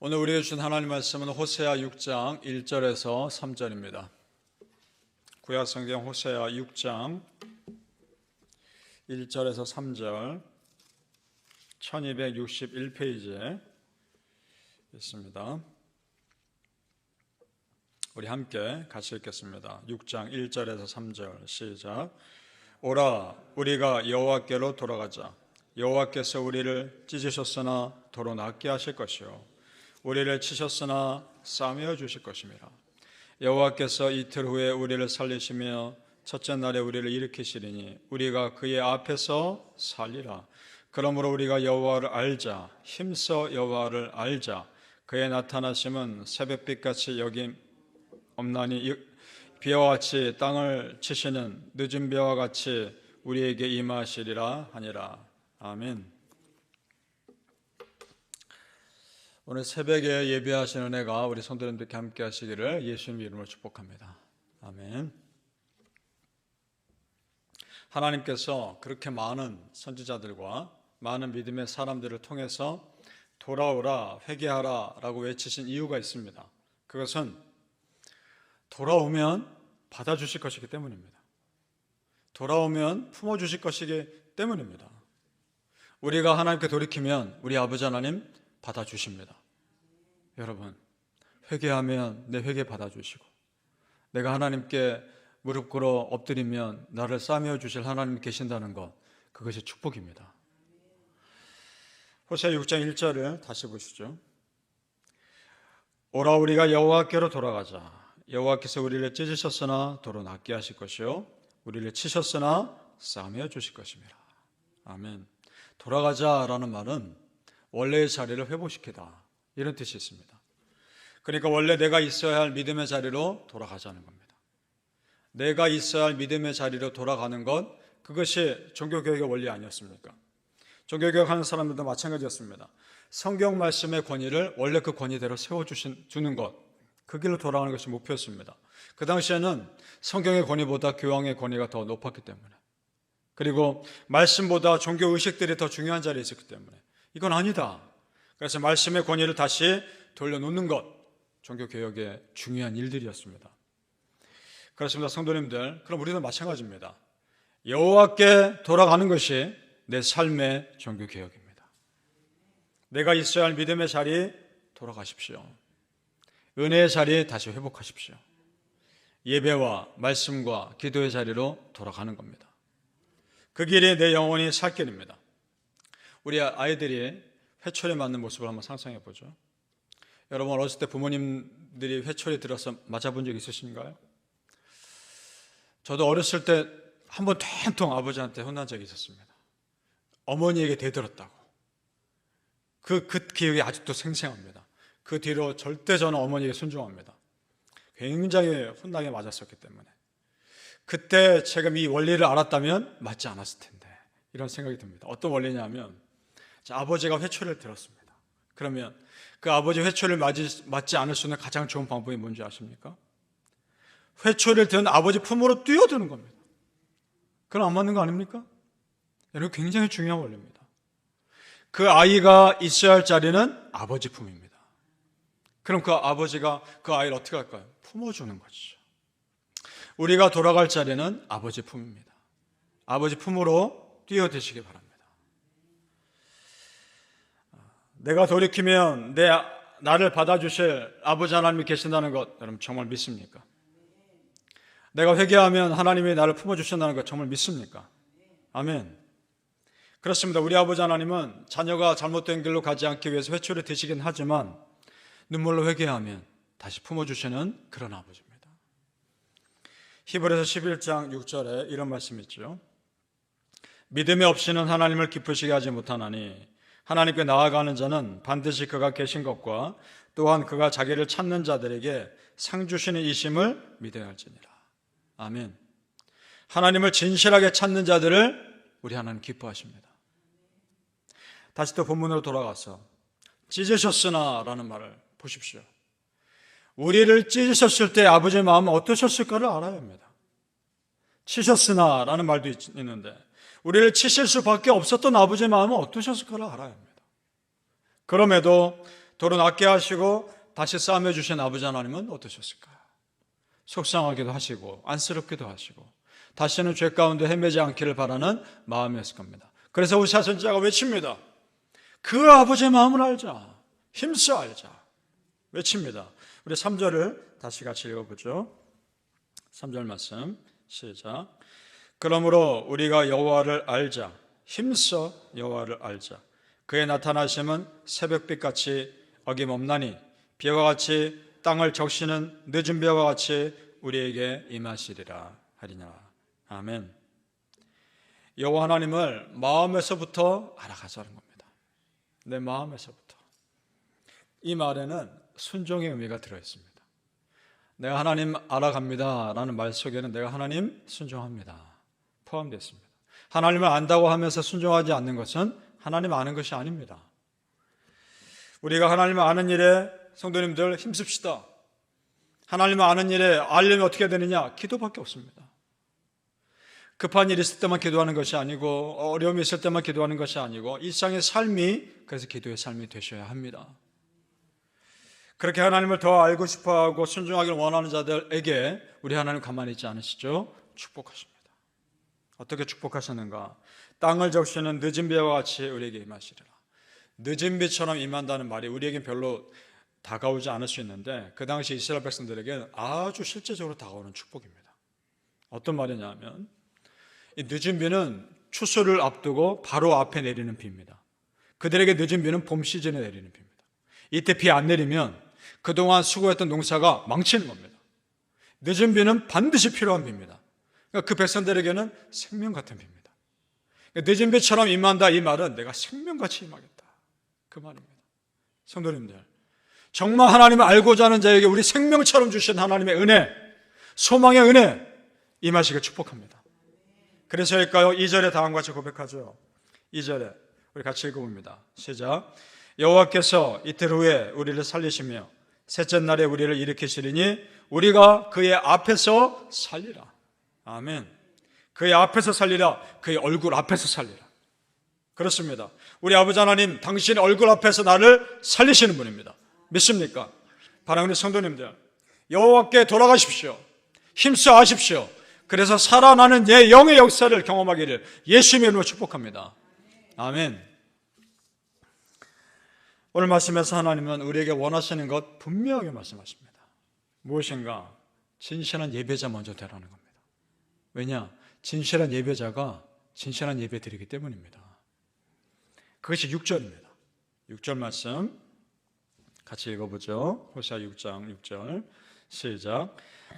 오늘 우리에게 주신 하나님 말씀은 호세아 6장 1절에서 3절입니다. 구약성경 호세아 6장 1절에서 3절 1261페이지에 있습니다. 우리 함께 같이 읽겠습니다. 6장 1절에서 3절 시작. 오라 우리가 여호와께로 돌아가자. 여호와께서 우리를 찢으셨으나 도로 낫게 하실 것이요 우리를 치셨으나 싸매어 주실 것입니다. 여호와께서 이틀 후에 우리를 살리시며 첫째 날에 우리를 일으키시리니 우리가 그의 앞에서 살리라. 그러므로 우리가 여호와를 알자. 힘써 여호와를 알자. 그의 나타나심은 새벽빛같이 여김 없나니 비와 같이 땅을 치시는 늦은 비와 같이 우리에게 임하시리라 하니라. 아멘. 오늘 새벽에 예배하시는 은혜가 우리 성도님들께 함께 하시기를 예수님 이름으로 축복합니다. 아멘. 하나님께서 그렇게 많은 선지자들과 많은 믿음의 사람들을 통해서 돌아오라, 회개하라 라고 외치신 이유가 있습니다. 그것은 돌아오면 받아주실 것이기 때문입니다. 돌아오면 품어주실 것이기 때문입니다. 우리가 하나님께 돌이키면 우리 아버지 하나님 받아주십니다. 여러분, 회개하면 내 회개 받아주시고 내가 하나님께 무릎 꿇어 엎드리면 나를 싸매어 주실 하나님이 계신다는 것, 그것이 축복입니다. 호세아 6장 1절을 다시 보시죠. 오라 우리가 여호와께로 돌아가자. 여호와께서 우리를 찢으셨으나 도로 낫게 하실 것이요 우리를 치셨으나 싸매어 주실 것입니다. 아멘. 돌아가자라는 말은 원래의 자리를 회복시키다, 이런 뜻이 있습니다. 그러니까 원래 내가 있어야 할 믿음의 자리로 돌아가자는 겁니다. 내가 있어야 할 믿음의 자리로 돌아가는 것, 그것이 종교개혁의 원리 아니었습니까? 종교개혁하는 사람들도 마찬가지였습니다. 성경 말씀의 권위를 원래 그 권위대로 세워주는 것, 그 길로 돌아가는 것이 목표였습니다. 그 당시에는 성경의 권위보다 교황의 권위가 더 높았기 때문에, 그리고 말씀보다 종교의식들이 더 중요한 자리에 있었기 때문에 이건 아니다. 그래서 말씀의 권위를 다시 돌려놓는 것, 종교개혁의 중요한 일들이었습니다. 그렇습니다. 성도님들, 그럼 우리도 마찬가지입니다. 여호와께 돌아가는 것이 내 삶의 종교개혁입니다. 내가 있어야 할 믿음의 자리 돌아가십시오. 은혜의 자리 다시 회복하십시오. 예배와 말씀과 기도의 자리로 돌아가는 겁니다. 그 길이 내 영혼이 살 길입니다. 우리 아이들이 회초리 맞는 모습을 한번 상상해 보죠. 여러분, 어렸을 때 부모님들이 회초리 들어서 맞아본 적 있으신가요? 저도 어렸을 때 한번 된통 아버지한테 혼난 적이 있었습니다. 어머니에게 대들었다고. 그 기억이 아직도 생생합니다. 그 뒤로 절대 저는 어머니에게 순종합니다. 굉장히 혼나게 맞았었기 때문에. 그때 제가 이 원리를 알았다면 맞지 않았을 텐데, 이런 생각이 듭니다. 어떤 원리냐면, 아버지가 회초리를 들었습니다. 그러면 그 아버지 회초리를 맞지 않을 수 있는 가장 좋은 방법이 뭔지 아십니까? 회초리를 든 아버지 품으로 뛰어드는 겁니다. 그건 안 맞는 거 아닙니까? 여러분, 굉장히 중요한 원리입니다. 그 아이가 있어야 할 자리는 아버지 품입니다. 그럼 그 아버지가 그 아이를 어떻게 할까요? 품어주는 거죠. 우리가 돌아갈 자리는 아버지 품입니다. 아버지 품으로 뛰어드시기 바랍니다. 내가 돌이키면 나를 받아주실 아버지 하나님이 계신다는 것, 여러분 정말 믿습니까? 내가 회개하면 하나님이 나를 품어주신다는 것 정말 믿습니까? 아멘. 그렇습니다. 우리 아버지 하나님은 자녀가 잘못된 길로 가지 않기 위해서 회초리 드시긴 하지만 눈물로 회개하면 다시 품어주시는 그런 아버지입니다. 히브리서 11장 6절에 이런 말씀이 있죠. 믿음이 없이는 하나님을 기쁘시게 하지 못하나니 하나님께 나아가는 자는 반드시 그가 계신 것과 또한 그가 자기를 찾는 자들에게 상 주시는 이심을 믿어야 할지니라. 아멘. 하나님을 진실하게 찾는 자들을 우리 하나님 기뻐하십니다. 다시 또 본문으로 돌아가서 찢으셨으나 라는 말을 보십시오. 우리를 찢으셨을 때 아버지의 마음은 어떠셨을까를 알아야 합니다. 치셨으나 라는 말도 있는데 우리를 치실 수밖에 없었던 아버지의 마음은 어떠셨을까를 알아야 합니다. 그럼에도 도로 낫게 하시고 다시 싸움해 주신 아버지 하나님은 어떠셨을까요? 속상하기도 하시고 안쓰럽기도 하시고 다시는 죄 가운데 헤매지 않기를 바라는 마음이었을 겁니다. 그래서 호세아 선지자가 외칩니다. 그 아버지의 마음을 알자. 힘써 알자. 외칩니다. 우리 3절을 다시 같이 읽어보죠. 3절 말씀 시작. 그러므로 우리가 여호와를 알자. 힘써 여호와를 알자. 그의 나타나심은 새벽빛같이 어김없나니 비와 같이 땅을 적시는 늦은 비와 같이 우리에게 임하시리라 하리라. 아멘. 여호와 하나님을 마음에서부터 알아가자는 겁니다. 내 마음에서부터. 이 말에는 순종의 의미가 들어있습니다. 내가 하나님 알아갑니다 라는 말 속에는 내가 하나님 순종합니다 포함되어 있습니다. 하나님을 안다고 하면서 순종하지 않는 것은 하나님 아는 것이 아닙니다. 우리가 하나님을 아는 일에 성도님들 힘씁시다. 하나님을 아는 일에 알려면 어떻게 되느냐? 기도밖에 없습니다. 급한 일이 있을 때만 기도하는 것이 아니고 어려움이 있을 때만 기도하는 것이 아니고 일상의 삶이 그래서 기도의 삶이 되셔야 합니다. 그렇게 하나님을 더 알고 싶어하고 순종하기를 원하는 자들에게 우리 하나님 가만히 있지 않으시죠? 축복하십니다. 어떻게 축복하셨는가? 땅을 적시는 늦은 비와 같이 우리에게 임하시리라. 늦은 비처럼 임한다는 말이 우리에겐 별로 다가오지 않을 수 있는데 그 당시 이스라엘 백성들에게는 아주 실제적으로 다가오는 축복입니다. 어떤 말이냐면 이 늦은 비는 추수를 앞두고 바로 앞에 내리는 비입니다. 그들에게 늦은 비는 봄 시즌에 내리는 비입니다. 이때 비 안 내리면 그동안 수고했던 농사가 망치는 겁니다. 늦은 비는 반드시 필요한 비입니다. 그러니까 그 백성들에게는 생명 같은 비입니다. 그러니까 늦은 비처럼 임한다 이 말은 내가 생명같이 임하겠다 그 말입니다. 성도님들, 정말 하나님을 알고자 하는 자에게 우리 생명처럼 주신 하나님의 은혜, 소망의 은혜 임하시길 축복합니다. 그래서일까요? 2절에 다음과 같이 고백하죠. 2절에 우리 같이 읽어봅니다. 시작. 여호와께서 이틀 후에 우리를 살리시며 셋째 날에 우리를 일으키시리니 우리가 그의 앞에서 살리라. 아멘. 그의 앞에서 살리라. 그의 얼굴 앞에서 살리라. 그렇습니다. 우리 아버지 하나님 당신의 얼굴 앞에서 나를 살리시는 분입니다. 믿습니까? 사랑하는 성도님들, 여호와께 돌아가십시오. 힘써 하십시오. 그래서 살아나는 내 영의 역사를 경험하기를 예수님의 이름으로 축복합니다. 아멘. 오늘 말씀에서 하나님은 우리에게 원하시는 것 분명하게 말씀하십니다. 무엇인가? 진실한 예배자 먼저 되라는 겁니다. 왜냐? 진실한 예배자가 진실한 예배 드리기 때문입니다. 그것이 6절입니다. 6절 말씀 같이 읽어보죠. 호세아 6장 6절 시작.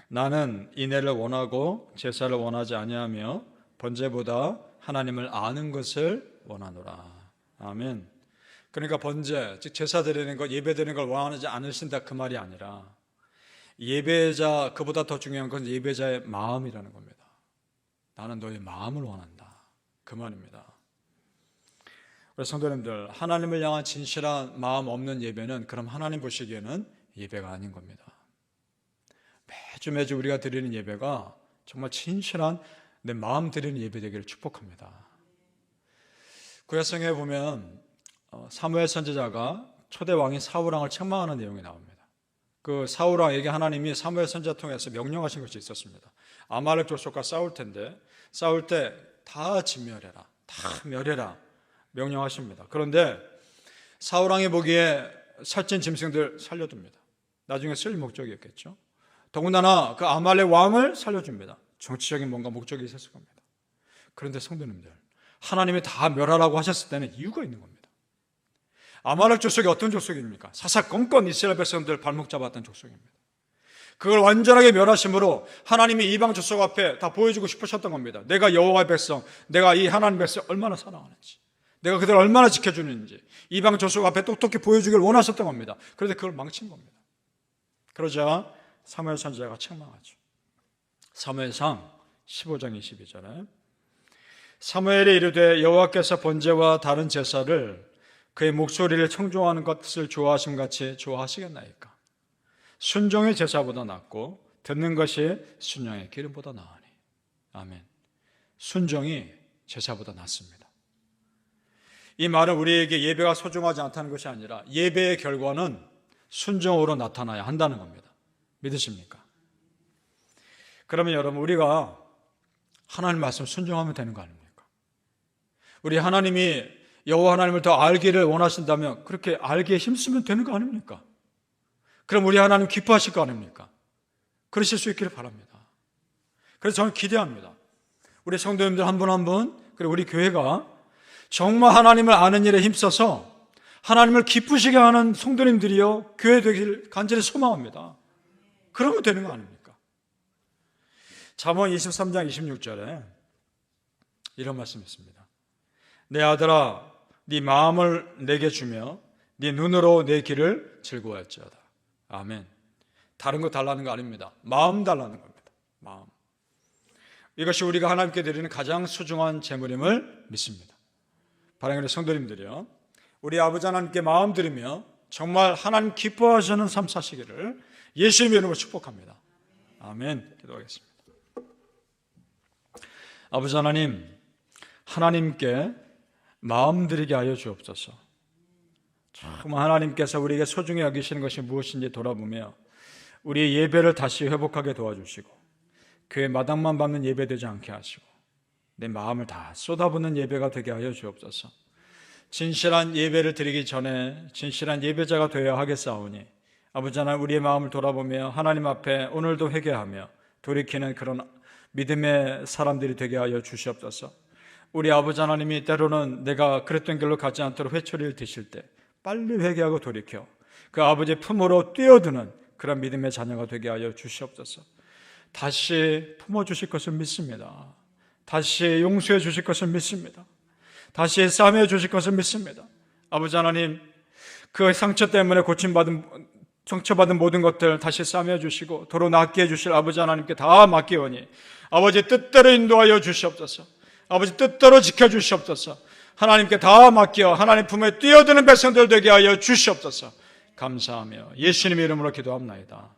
나는 인애를 원하고 제사를 원하지 아니하며 번제보다 하나님을 아는 것을 원하노라. 아멘. 그러니까 번제, 즉 제사 드리는 것, 예배 드리는 걸 원하지 않으신다 그 말이 아니라 예배자, 그보다 더 중요한 건 예배자의 마음이라는 겁니다. 나는 너의 마음을 원한다 그 말입니다. 우리 성도님들, 하나님을 향한 진실한 마음 없는 예배는 그럼 하나님 보시기에는 예배가 아닌 겁니다. 매주 우리가 드리는 예배가 정말 진실한 내 마음 드리는 예배 되기를 축복합니다. 구약성경에 보면 사무엘 선지자가 초대 왕인 사울왕을 책망하는 내용이 나옵니다. 그 사울왕에게 하나님이 사무엘 선지자 통해서 명령하신 것이 있었습니다. 아말렉 족속과 싸울 텐데 싸울 때 다 진멸해라, 다 멸해라 명령하십니다. 그런데 사울왕이 보기에 살찐 짐승들 살려둡니다. 나중에 쓸 목적이었겠죠. 더군다나 그 아말렉 왕을 살려줍니다. 정치적인 뭔가 목적이 있었을 겁니다. 그런데 성도님들, 하나님이 다 멸하라고 하셨을 때는 이유가 있는 겁니다. 아말렉 족속이 어떤 족속입니까? 사사건건 이스라엘 백성들 발목 잡았던 족속입니다. 그걸 완전하게 멸하심으로 하나님이 이방 족속 앞에 다 보여주고 싶으셨던 겁니다. 내가 여호와의 백성, 내가 이 하나님 백성 얼마나 사랑하는지, 내가 그들을 얼마나 지켜주는지 이방 족속 앞에 똑똑히 보여주길 원하셨던 겁니다. 그런데 그걸 망친 겁니다. 그러자 사무엘 선지자가 책망하죠. 사무엘상 15장 22절에 사무엘이 이르되 여호와께서 번제와 다른 제사를 그의 목소리를 청종하는 것을 좋아하심 같이 좋아하시겠나이까? 순종의 제사보다 낫고 듣는 것이 순양의 기름보다 나으니. 아멘. 순종이 제사보다 낫습니다. 이 말은 우리에게 예배가 소중하지 않다는 것이 아니라 예배의 결과는 순종으로 나타나야 한다는 겁니다. 믿으십니까? 그러면 여러분, 우리가 하나님 말씀 순종하면 되는 거 아닙니까? 우리 하나님이 여호와 하나님을 더 알기를 원하신다면 그렇게 알기에 힘쓰면 되는 거 아닙니까? 그럼 우리 하나님 기뻐하실 거 아닙니까? 그러실 수 있기를 바랍니다. 그래서 저는 기대합니다. 우리 성도님들 한 분 한 분, 그리고 우리 교회가 정말 하나님을 아는 일에 힘써서 하나님을 기쁘시게 하는 성도님들이요 교회 되길 간절히 소망합니다. 그러면 되는 거 아닙니까? 잠언 23장 26절에 이런 말씀이 있습니다. 내 아들아, 네 마음을 내게 주며 네 눈으로 내 길을 즐거워할지어다. 아멘. 다른 거 달라는 거 아닙니다. 마음 달라는 겁니다. 마음. 이것이 우리가 하나님께 드리는 가장 소중한 재물임을 믿습니다. 바라는 성도님들이요, 우리 아버지 하나님께 마음 드리며 정말 하나님 기뻐하시는 삶 사시기를 예수님의 이름으로 축복합니다. 아멘. 기도하겠습니다. 아버지 하나님, 하나님께 마음 드리게 하여 주옵소서. 정말 하나님께서 우리에게 소중히 여기시는 것이 무엇인지 돌아보며 우리의 예배를 다시 회복하게 도와주시고 교회 마당만 밟는 예배 되지 않게 하시고 내 마음을 다 쏟아붓는 예배가 되게 하여 주옵소서. 진실한 예배를 드리기 전에 진실한 예배자가 되어야 하겠사오니 아버지 하나님, 우리의 마음을 돌아보며 하나님 앞에 오늘도 회개하며 돌이키는 그런 믿음의 사람들이 되게 하여 주시옵소서. 우리 아버지 하나님이 때로는 내가 그랬던 길로 가지 않도록 회초리를 드실 때 빨리 회개하고 돌이켜 그 아버지의 품으로 뛰어드는 그런 믿음의 자녀가 되게 하여 주시옵소서. 다시 품어주실 것을 믿습니다. 다시 용서해 주실 것을 믿습니다. 다시 싸매어 주실 것을 믿습니다. 아버지 하나님, 그 상처 때문에 상처받은 모든 것들 다시 싸매어 주시고 도로 낫게 해주실 아버지 하나님께 다 맡기오니 아버지 뜻대로 인도하여 주시옵소서. 아버지 뜻대로 지켜주시옵소서. 하나님께 다 맡겨 하나님 품에 뛰어드는 백성들 되게 하여 주시옵소서. 감사하며 예수님의 이름으로 기도합나이다.